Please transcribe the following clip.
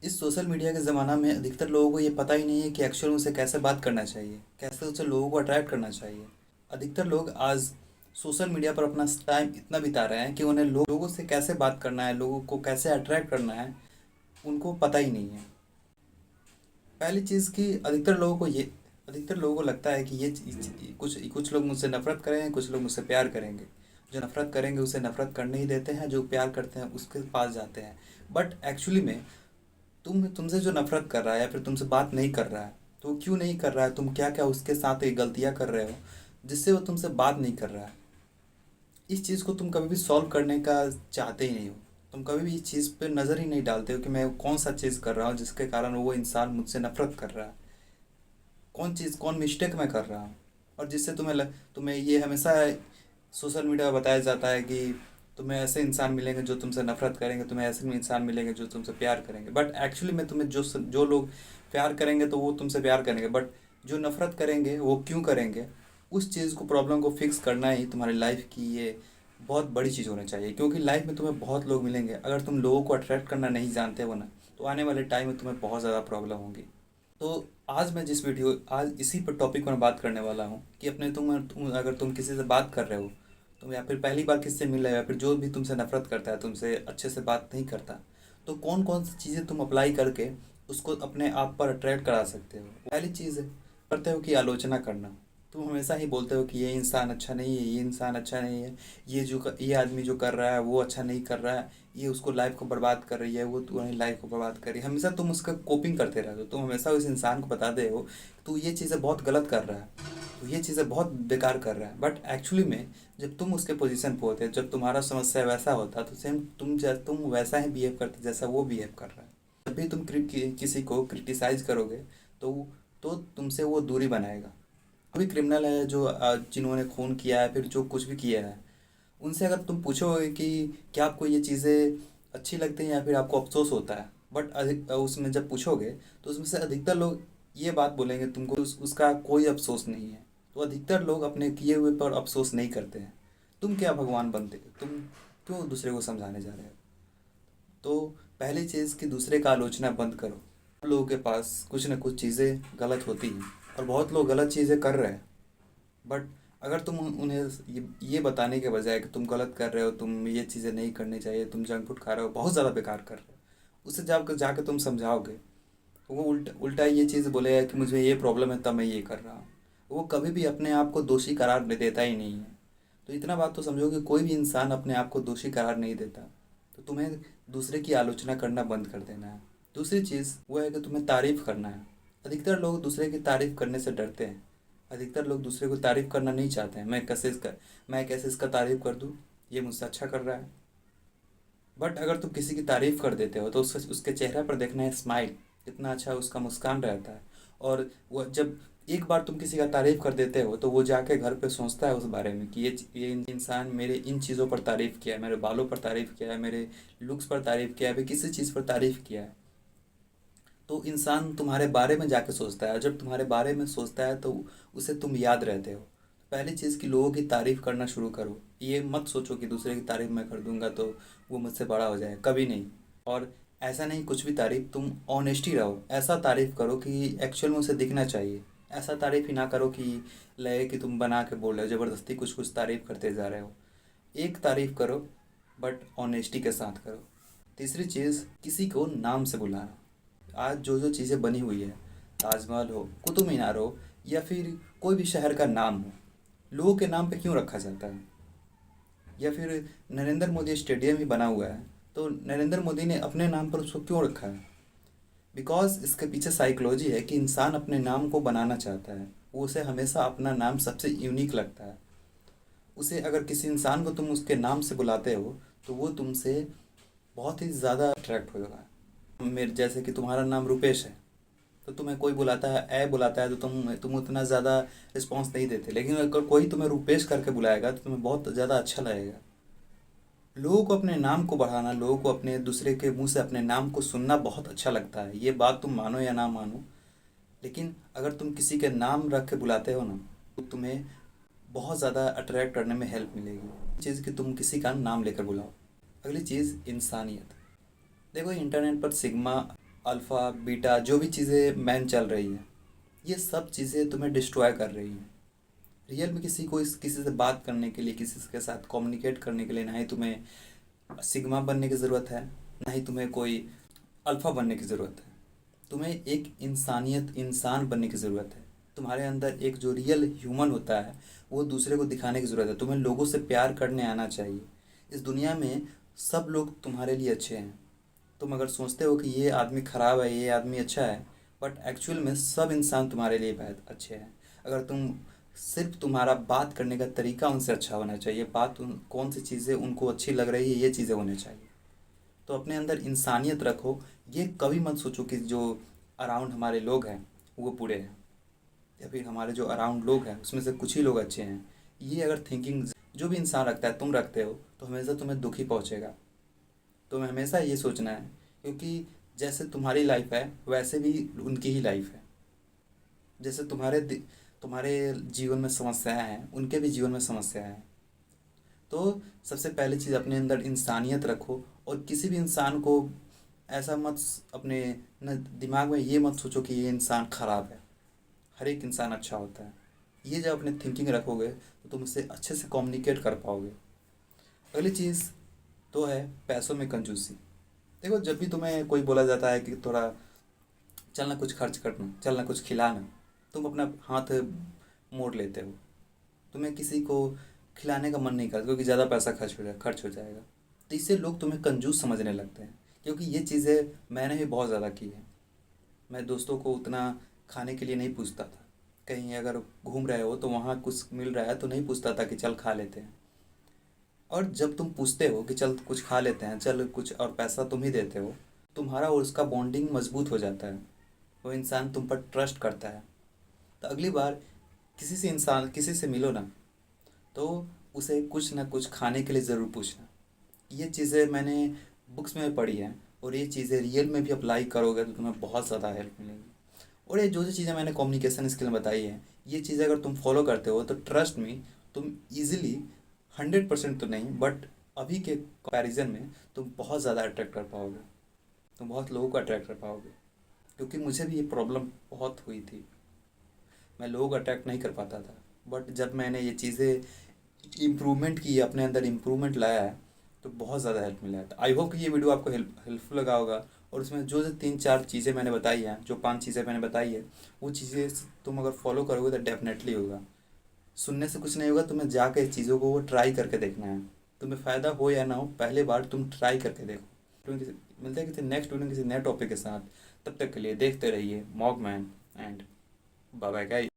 इस social media के ज़माना में अधिकतर लोगों को ये पता ही नहीं है कि एक्चुअल उनसे कैसे बात करना चाहिए, कैसे उनसे लोगों को अट्रैक्ट करना चाहिए। अधिकतर लोग आज सोशल मीडिया पर अपना टाइम इतना बिता रहे हैं कि उन्हें लोगों से कैसे बात करना है, लोगों को कैसे अट्रैक्ट करना है, उनको पता ही नहीं है। पहली चीज़ कि अधिकतर लोगों को लगता है कि कुछ कुछ लोग मुझसे नफ़रत करेंगे, कुछ लोग मुझसे प्यार करेंगे। जो नफ़रत करेंगे उसे नफ़रत करने ही देते हैं, जो प्यार करते हैं उसके पास जाते हैं। बट एक्चुअली में तुमसे जो नफ़रत कर रहा है या फिर तुमसे बात नहीं कर रहा है, तो वो क्यों नहीं कर रहा है, तुम क्या क्या उसके साथ एक गलतियाँ कर रहे हो जिससे वो तुमसे बात नहीं कर रहा है। इस चीज़ को तुम कभी भी सॉल्व करने का चाहते ही नहीं हो। तुम कभी भी इस चीज़ पे नज़र ही नहीं डालते हो कि मैं कौन सा चीज़ कर रहा हूँ जिसके कारण वो इंसान मुझसे नफ़रत कर रहा है। कौन मिस्टेक मैं कर रहा हूँ, और जिससे तुम्हें ये हमेशा सोशल मीडिया पर बताया जाता है कि तुम्हें ऐसे इंसान मिलेंगे जो तुमसे नफरत करेंगे, तुम्हें ऐसे इंसान मिलेंगे जो तुमसे प्यार करेंगे। बट एक्चुअली में तुम्हें जो लोग प्यार करेंगे तो वो तुमसे प्यार करेंगे, बट जो नफरत करेंगे वो क्यों करेंगे, उस चीज़ को प्रॉब्लम को फिक्स करना ही तुम्हारी लाइफ की ये बहुत बड़ी चीज़ होनी चाहिए। क्योंकि लाइफ में तुम्हें बहुत लोग मिलेंगे, अगर तुम लोगों को अट्रैक्ट करना नहीं जानते हो ना, तो आने वाले टाइम में तुम्हें बहुत ज़्यादा प्रॉब्लम होगी। तो आज इसी पर टॉपिक पर मैं बात करने वाला हूँ कि अगर तुम किसी से बात कर रहे हो, तुम या फिर पहली बार किससे मिल रहे हो या फिर जो भी तुमसे नफरत करता है, तुमसे अच्छे से बात नहीं करता, तो कौन कौन सी चीज़ें तुम अप्लाई करके उसको अपने आप पर अट्रैक्ट करा सकते हो। पहली चीज़ है, करते हो कि आलोचना करना। तुम हमेशा ही बोलते हो कि ये इंसान अच्छा नहीं है, ये इंसान अच्छा नहीं है, ये आदमी जो कर रहा है वो अच्छा नहीं कर रहा है, ये उसको लाइफ को बर्बाद कर रही है, वो तुम्हारी लाइफ को बर्बाद कर रही है। हमेशा तुम उसका कोपिंग करते रहते हो, तुम हमेशा उस इंसान को बताते हो तो ये चीज़ें बहुत गलत कर रहा है, तो ये चीज़ें बहुत बेकार कर रहा है। बट एक्चुअली में जब तुम उसके पोजीशन पे होते, जब तुम्हारा समस्या वैसा होता, तो सेम तुम वैसा ही बिहेव करते जैसा वो बिहेव कर रहा है। जब भी तुम किसी को क्रिटिसाइज करोगे तो तो तुमसे वो दूरी बनाएगा। अभी क्रिमिनल है जो जिन्होंने खून किया है, फिर जो कुछ भी किया है, उनसे अगर तुम पूछोगे कि क्या आपको ये चीज़ें अच्छी लगती हैं या फिर आपको अफ़सोस होता है, बट अधिक उसमें जब पूछोगे तो उसमें से अधिकतर लोग ये बात बोलेंगे तुमको उसका कोई अफ़सोस नहीं है। तो अधिकतर लोग अपने किए हुए पर अफ़सोस नहीं करते हैं। तुम क्या भगवान बनते हो, तुम क्यों दूसरे को समझाने जा रहे हो। तो पहली चीज़ कि दूसरे का आलोचना बंद करो। लोगों के पास कुछ ना कुछ चीज़ें गलत होती हैं और बहुत लोग गलत चीज़ें कर रहे हैं। बट अगर तुम उन्हें ये बताने के बजाय कि तुम गलत कर रहे हो, तुम ये चीज़ें नहीं करनी चाहिए, तुम जंक फूड खा रहे हो, बहुत ज़्यादा बेकार कर रहे हो, उसे जाकर जाके तुम समझाओगे, तो वो उल्टा ये चीज़ बोलेगा कि मुझे ये प्रॉब्लम है तब मैं ये कर रहा हूँ। वो कभी भी अपने आप को दोषी करार देता ही नहीं है। तो इतना बात तो समझो कि कोई भी इंसान अपने आप को दोषी करार नहीं देता। तो तुम्हें दूसरे की आलोचना करना बंद कर देना है। दूसरी चीज़ वो है कि तुम्हें तारीफ़ करना है। अधिकतर लोग दूसरे की तारीफ़ करने से डरते हैं। अधिकतर लोग दूसरे को तारीफ़ करना नहीं चाहते हैं। मैं कैसे इसका तारीफ़ कर दूँ, ये मुझसे अच्छा कर रहा है। बट अगर तुम किसी की तारीफ़ कर देते हो तो उसके चेहरे पर देखना है स्माइल, कितना अच्छा उसका मुस्कान रहता है। और वो जब एक बार तुम किसी का तारीफ़ कर देते हो तो वो जाके घर पे सोचता है उस बारे में कि ये इंसान मेरे इन चीज़ों पर तारीफ़ किया है, मेरे बालों पर तारीफ़ किया है, मेरे लुक्स पर तारीफ़ किया है, फिर किसी चीज़ पर तारीफ़ किया है। तो इंसान तुम्हारे बारे में जाके सोचता है, जब तुम्हारे बारे में सोचता है तो उसे तुम याद रहते हो। पहली चीज़ कि लोगों की तारीफ़ करना शुरू करो। ये मत सोचो कि दूसरे की तारीफ़ मैं कर दूंगा तो वो मुझसे बड़ा हो जाए, कभी नहीं। और ऐसा नहीं, कुछ भी तारीफ़ तुम ऑनेस्टी रहो, ऐसा तारीफ़ करो कि एक्चुअल में उसे दिखना चाहिए। ऐसा तारीफ़ ही ना करो कि लगे कि तुम बना के बोल रहे हो, ज़बरदस्ती कुछ कुछ तारीफ़ करते जा रहे हो। एक तारीफ़ करो, बट ऑनेस्टी के साथ करो। तीसरी चीज़, किसी को नाम से बुलाना। आज जो जो चीज़ें बनी हुई है, ताजमहल हो, कुतुब मीनार हो, या फिर कोई भी शहर का नाम हो, लोगों के नाम पे क्यों रखा जाता है। या फिर नरेंद्र मोदी स्टेडियम ही बना हुआ है, तो नरेंद्र मोदी ने अपने नाम पर उसको क्यों रखा है। बिकॉज इसके पीछे साइकोलॉजी है कि इंसान अपने नाम को बनाना चाहता है। वो उसे हमेशा अपना नाम सबसे यूनिक लगता है। उसे अगर किसी इंसान को तुम उसके नाम से बुलाते हो तो वो तुमसे बहुत ही ज़्यादा अट्रैक्ट होगा। मेरे जैसे कि तुम्हारा नाम रुपेश है, तो तुम्हें कोई बुलाता है, बुलाता है, तो तुम उतना ज़्यादा रिस्पॉन्स नहीं देते। लेकिन अगर कोई तुम्हें रुपेश करके बुलाएगा तो तुम्हें बहुत ज़्यादा अच्छा लगेगा। लोगों को अपने नाम को बढ़ाना, लोगों को अपने दूसरे के मुंह से अपने नाम को सुनना बहुत अच्छा लगता है। ये बात तुम मानो या ना मानो, लेकिन अगर तुम किसी के नाम रख के बुलाते हो ना, तो तुम्हें बहुत ज़्यादा अट्रैक्ट करने में हेल्प मिलेगी। चीज़ कि तुम किसी का नाम लेकर बुलाओ। अगली चीज़, इंसानियत। देखो, इंटरनेट पर सिग्मा अल्फ़ा बीटा जो भी चीज़ें मैन चल रही है, ये सब चीज़ें तुम्हें डिस्ट्रॉय कर रही हैं। रियल में किसी से बात करने के लिए, किसी के साथ कम्युनिकेट करने के लिए ना ही तुम्हें सिग्मा बनने की ज़रूरत है, ना ही तुम्हें कोई अल्फ़ा बनने की ज़रूरत है। तुम्हें एक इंसान बनने की ज़रूरत है। तुम्हारे अंदर एक जो रियल ह्यूमन होता है वो दूसरे को दिखाने की ज़रूरत है। तुम्हें लोगों से प्यार करने आना चाहिए। इस दुनिया में सब लोग तुम्हारे लिए अच्छे हैं। तुम अगर सोचते हो कि ये आदमी ख़राब है, ये आदमी अच्छा है, बट एक्चुअल में सब इंसान तुम्हारे लिए बहुत अच्छे हैं। अगर तुम सिर्फ तुम्हारा बात करने का तरीका उनसे अच्छा होना चाहिए, कौन सी चीज़ें उनको अच्छी लग रही है ये चीज़ें होनी चाहिए। तो अपने अंदर इंसानियत रखो। ये कभी मत सोचो कि जो अराउंड हमारे लोग हैं वो बुरे हैं, या फिर हमारे जो अराउंड लोग हैं उसमें से कुछ ही लोग अच्छे हैं। ये अगर थिंकिंग जो भी इंसान रखता है, तुम रखते हो, तो हमेशा तुम्हें दुखी पहुंचेगा। तुम्हें हमेशा ये सोचना है, क्योंकि जैसे तुम्हारी लाइफ है वैसे भी उनकी ही लाइफ है। जैसे तुम्हारे जीवन में समस्याएं हैं, उनके भी जीवन में समस्याएं हैं। तो सबसे पहली चीज़ अपने अंदर इंसानियत रखो, और किसी भी इंसान को ऐसा मत अपने न दिमाग में ये मत सोचो कि ये इंसान ख़राब है। हर एक इंसान अच्छा होता है। ये जब अपने थिंकिंग रखोगे तो तुम उससे अच्छे से कम्युनिकेट कर पाओगे। अगली चीज़ तो है पैसों में कंजूसी। देखो, जब भी तुम्हें कोई बोला जाता है कि थोड़ा चल ना कुछ खर्च करना, चल ना कुछ खिलाना, तुम अपना हाथ मोड़ लेते हो। तुम्हें किसी को खिलाने का मन नहीं करता क्योंकि ज़्यादा पैसा खर्च हो जाएगा। तो इससे लोग तुम्हें कंजूस समझने लगते हैं। क्योंकि ये चीज़ें मैंने भी बहुत ज़्यादा की है। मैं दोस्तों को उतना खाने के लिए नहीं पूछता था। कहीं अगर घूम रहे हो तो वहाँ कुछ मिल रहा है तो नहीं पूछता था कि चल खा लेते हैं। और जब तुम पूछते हो कि चल कुछ खा लेते हैं, चल कुछ, और पैसा तुम ही देते हो, तुम्हारा और उसका बॉन्डिंग मजबूत हो जाता है। वो इंसान तुम पर ट्रस्ट करता है। तो अगली बार किसी से मिलो ना, तो उसे कुछ ना कुछ खाने के लिए ज़रूर पूछना। ये चीज़ें मैंने बुक्स में पढ़ी हैं, और ये चीज़ें रियल में भी अप्लाई करोगे तो तुम्हें बहुत ज़्यादा हेल्प मिलेगी। और ये जो जो चीज़ें मैंने कम्युनिकेशन स्किल में बताई हैं, ये चीज़ें अगर तुम फॉलो करते हो तो ट्रस्ट मी, तुम ईजिली 100% तो नहीं बट अभी के कंपैरिजन में तुम बहुत ज़्यादा अट्रैक्ट कर पाओगे। तुम बहुत लोगों को अट्रैक्ट कर पाओगे। क्योंकि मुझे भी ये प्रॉब्लम बहुत हुई थी। मैं लोगोग अट्रैक्ट नहीं कर पाता था, बट जब मैंने ये चीज़ें इम्प्रूवमेंट की, अपने अंदर इम्प्रूवमेंट लाया है, तो बहुत ज़्यादा हेल्प मिला है। तो आई होप कि ये वीडियो आपको हेल्पफुल लगा होगा। और उसमें जो जो 3-4 चीज़ें मैंने बताई हैं, जो 5 चीज़ें मैंने बताई है, वो चीज़ें तुम अगर फॉलो करोगे तो डेफिनेटली होगा। सुनने से कुछ नहीं होगा, तुम्हें जाकर इस चीज़ों को वो ट्राई करके देखना है। तुम्हें फ़ायदा हो या ना हो, पहले बार तुम ट्राई करके देखो। मिलते हैं किसी नेक्स्ट वीडियो किसी नए टॉपिक के साथ। तब तक के लिए देखते रहिए मॉगमैन, एंड बाय बाय गाइस।